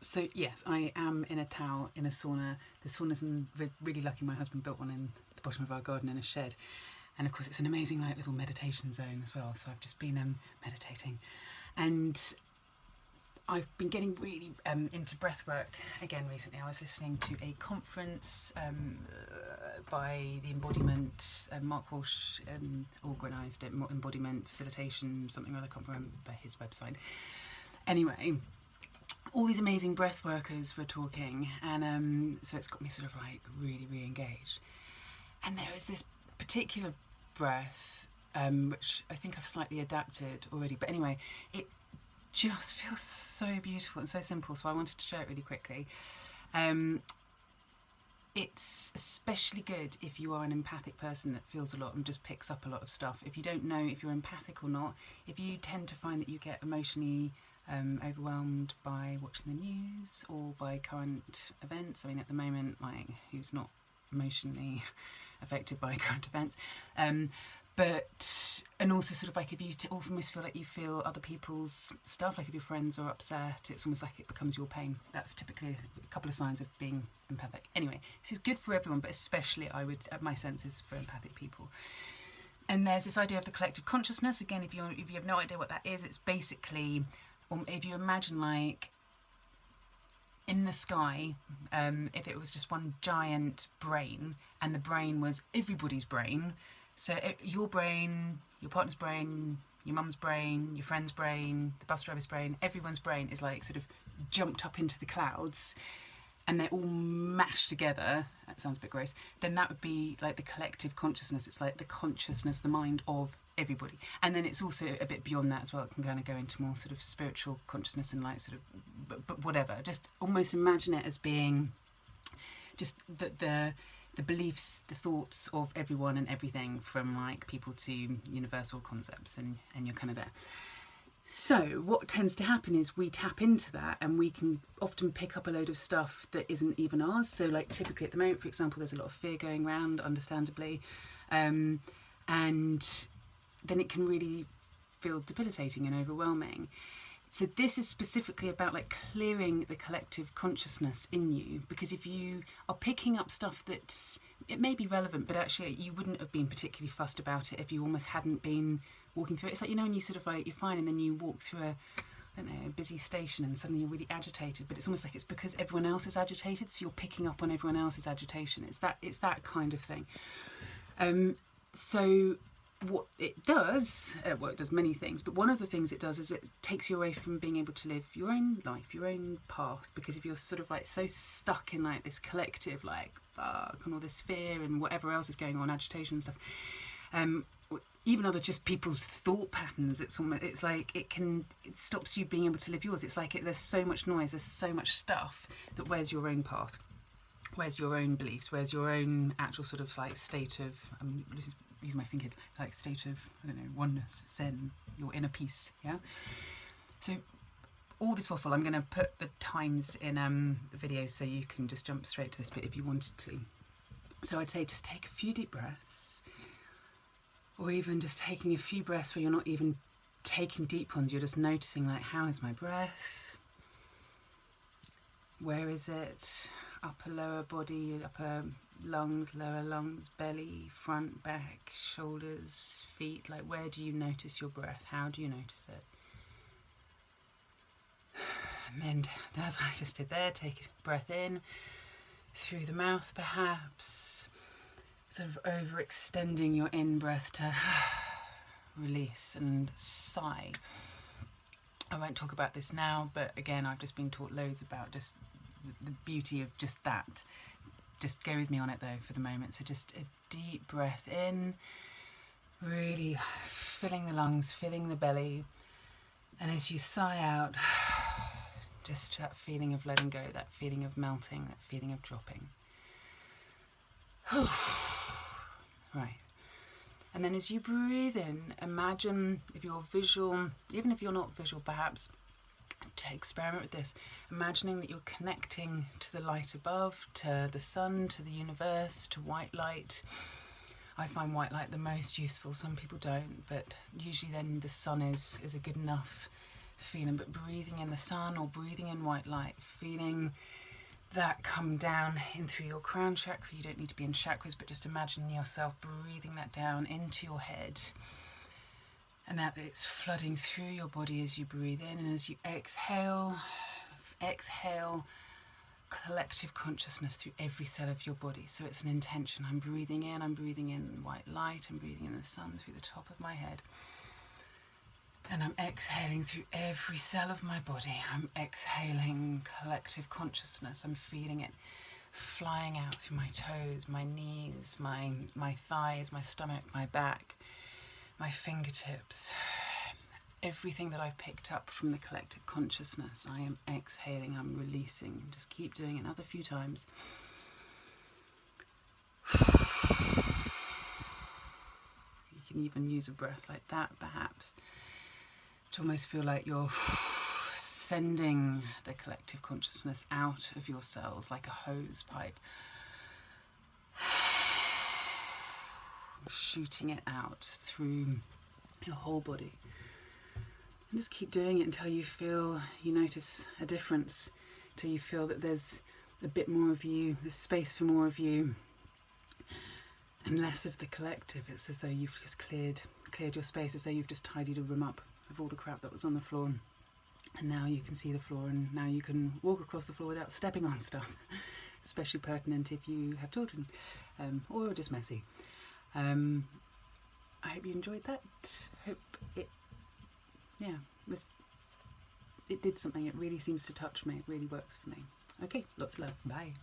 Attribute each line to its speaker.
Speaker 1: So yes, I am in a towel in a sauna. The sauna's really lucky. My husband built one in the bottom of our garden in a shed, and of course it's an amazing like little meditation zone as well. So I've just been meditating, and I've been getting really into breathwork again recently. I was listening to a conference by the Embodiment. Mark Walsh organised it. Embodiment Facilitation something or other. I can't remember his website. Anyway, all these amazing breath workers were talking, and so it's got me sort of like really re-engaged. And there is this particular breath, which I think I've slightly adapted already, but anyway, it just feels so beautiful and so simple, so I wanted to share it really quickly. It's especially good if you are an empathic person that feels a lot and just picks up a lot of stuff. If you don't know if you're empathic or not, if you tend to find that you get emotionally overwhelmed by watching the news or by current events, I mean at the moment, like who's not emotionally affected by current events, and also sort of like if you almost feel like you feel other people's stuff, like if your friends are upset, it's almost like it becomes your pain. That's typically a couple of signs of being empathic. Anyway, this is good for everyone, but especially my sense is for empathic people. And there's this idea of the collective consciousness. Again, if you have no idea what that is, it's basically, if you imagine like in the sky, if it was just one giant brain, and the brain was everybody's brain. So your brain, your partner's brain, your mum's brain, your friend's brain, the bus driver's brain, everyone's brain is like sort of jumped up into the clouds, and they're all mashed together. That sounds a bit gross. Then that would be like the collective consciousness. It's like the consciousness, the mind of everybody. And then it's also a bit beyond that as well. It can kind of go into more sort of spiritual consciousness and like sort of, but whatever. Just almost imagine it as being just the beliefs, the thoughts of everyone and everything, from like people to universal concepts, and you're kind of there. So what tends to happen is we tap into that, and we can often pick up a load of stuff that isn't even ours. So like typically at the moment, for example, there's a lot of fear going around, understandably, and then it can really feel debilitating and overwhelming. So this is specifically about like clearing the collective consciousness in you, because if you are picking up stuff that's, it may be relevant, but actually you wouldn't have been particularly fussed about it if you almost hadn't been walking through it. It's like, you know, when you sort of like, you're fine and then you walk through a busy station and suddenly you're really agitated, but it's almost like it's because everyone else is agitated, so you're picking up on everyone else's agitation. It's that kind of thing. So what it does, well, it does many things, but one of the things it does is it takes you away from being able to live your own life, your own path, because if you're sort of like so stuck in like this collective like fuck and all this fear and whatever else is going on, agitation and stuff, even other just people's thought patterns, it's like it stops you being able to live yours. It's like there's so much noise, there's so much stuff, that where's your own path, where's your own beliefs, where's your own actual sort of like state of, use my finger, like state of, I don't know, oneness, zen, your inner peace, yeah? So all this waffle, I'm going to put the times in the video so you can just jump straight to this bit if you wanted to. So I'd say just take a few deep breaths, or even just taking a few breaths where you're not even taking deep ones, you're just noticing like, how is my breath? Where is it? Upper, lower body, upper lungs, lower lungs, belly, front, back, shoulders, feet. Like, where do you notice your breath? How do you notice it? And then, as I just did there, take a breath in through the mouth, perhaps, sort of overextending your in-breath to release and sigh. I won't talk about this now, but again, I've just been taught loads about just the beauty of just that. Just go with me on it though for the moment. So just a deep breath in, really filling the lungs, filling the belly, and as you sigh out, just that feeling of letting go, that feeling of melting, that feeling of dropping. Right. And then as you breathe in, imagine, if you're visual, even if you're not visual perhaps, to experiment with this, imagining that you're connecting to the light above, to the sun, to the universe, to white light. I find white light the most useful. Some people don't, but usually then the sun is a good enough feeling, but breathing in the sun or breathing in white light, feeling that come down in through your crown chakra. You don't need to be in chakras, but just imagine yourself breathing that down into your head, and that it's flooding through your body as you breathe in, and as you exhale, collective consciousness through every cell of your body. So it's an intention. I'm breathing in white light, I'm breathing in the sun through the top of my head, and I'm exhaling through every cell of my body. I'm exhaling collective consciousness. I'm feeling it flying out through my toes, my knees, my thighs, my stomach, my back, my fingertips. Everything that I've picked up from the collective consciousness, I am exhaling, I'm releasing. Just keep doing it another few times. You can even use a breath like that, perhaps, to almost feel like you're sending the collective consciousness out of your cells like a hose pipe, shooting it out through your whole body. And just keep doing it until you notice a difference, till you feel that there's a bit more of you, there's space for more of you and less of the collective. It's as though you've just cleared your space, as though you've just tidied a room up of all the crap that was on the floor, and now you can see the floor, and now you can walk across the floor without stepping on stuff. Especially pertinent if you have children, or just messy. I hope you enjoyed that. Hope it did something. It really seems to touch me. It really works for me. Okay, lots of love. Bye.